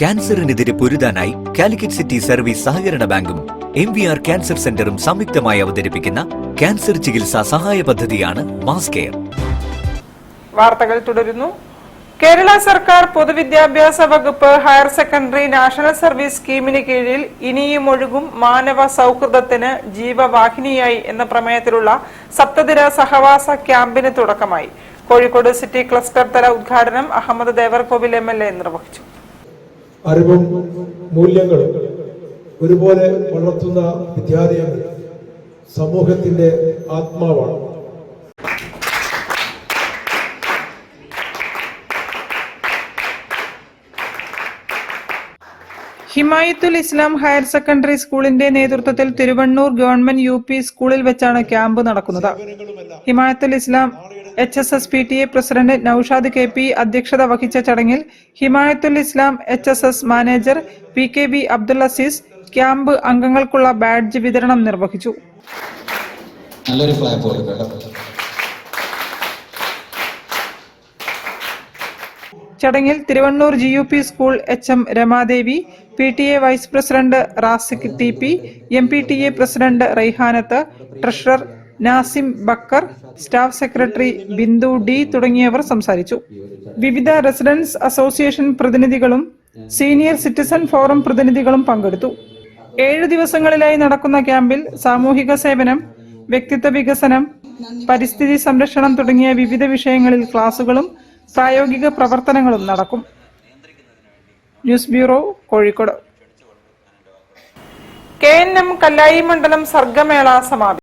ക്യാൻസറിനെതിരെ പൊരുതാനായി Calicut city service സഹകരണ ബാങ്കും MVR cancer സെന്ററും സംയുക്തമായി അവതരിപ്പിക്കുന്ന ക്യാൻസർ ചികിത്സാ സഹായ പദ്ധതിയാണ് മാസ് കെയർ. വാർത്തകൾ തുടരുന്നു. കേരള സർക്കാർ പൊതുവിദ്യാഭ്യാസ വകുപ്പ് ഹയർ സെക്കൻഡറി നാഷണൽ സർവീസ് സ്കീമിന് കീഴിൽ ഇനിയും ഒഴുകും മാനവ സൗഹൃദത്തിന് ജീവവാഹിനിയായി എന്ന പ്രമേയത്തിലുള്ള സപ്തദിന സഹവാസ ക്യാമ്പിന് തുടക്കമായി. കോഴിക്കോട് സിറ്റി ക്ലസ്റ്റർ തല ഉദ്ഘാടനം അഹമ്മദ് ദേവർകോവിൽ MLA നിർവഹിച്ചു. അറിവും മൂല്യങ്ങളും ഒരുപോലെ വളർത്തുന്ന വിദ്യാലയങ്ങൾ സമൂഹത്തിന്റെ ആത്മാവാണ്. ഹിമായത്തുൽ ഇസ്ലാം ഹയർ സെക്കൻഡറി സ്കൂളിന്റെ നേതൃത്വത്തിൽ തിരുവണ്ണൂർ ഗവൺമെന്റ് UP സ്കൂളിൽ വെച്ചാണ് ക്യാമ്പ് നടക്കുന്നത്. Himayathul Islam HSS PTA president Naushad KP അധ്യക്ഷത വഹിച്ച ചടങ്ങിൽ Himayathul Islam HSS manager PKB Abdul Aziz camp അംഗങ്ങൾക്കുള്ള ബാഡ്ജ് വിതരണം നിർവഹിച്ചു. ചടങ്ങിൽ Thiruvannur GUP school HM Ramadevi, PTA vice president Razik TP, MPTA president Raihanath, treasurer Nasim Bakkar, staff secretary Bindu D തുടങ്ങിയവർ സംസാരിച്ചു. വിവിധ റെസിഡൻസ് അസോസിയേഷൻ പ്രതിനിധികളും സീനിയർ സിറ്റിസൺ ഫോറം പ്രതിനിധികളും പങ്കെടുത്തു. 7 ദിവസങ്ങളിലായി നടക്കുന്ന ക്യാമ്പിൽ സാമൂഹിക സേവനം, വ്യക്തിത്വ വികസനം, പരിസ്ഥിതി സംരക്ഷണം തുടങ്ങിയ വിവിധ വിഷയങ്ങളിൽ ക്ലാസുകളും പ്രായോഗിക പ്രവർത്തനങ്ങളും നടക്കും. News bureau, Kozhikode. KNM കല്ലായി മണ്ഡലം സർഗമേള സമാപിച്ചു.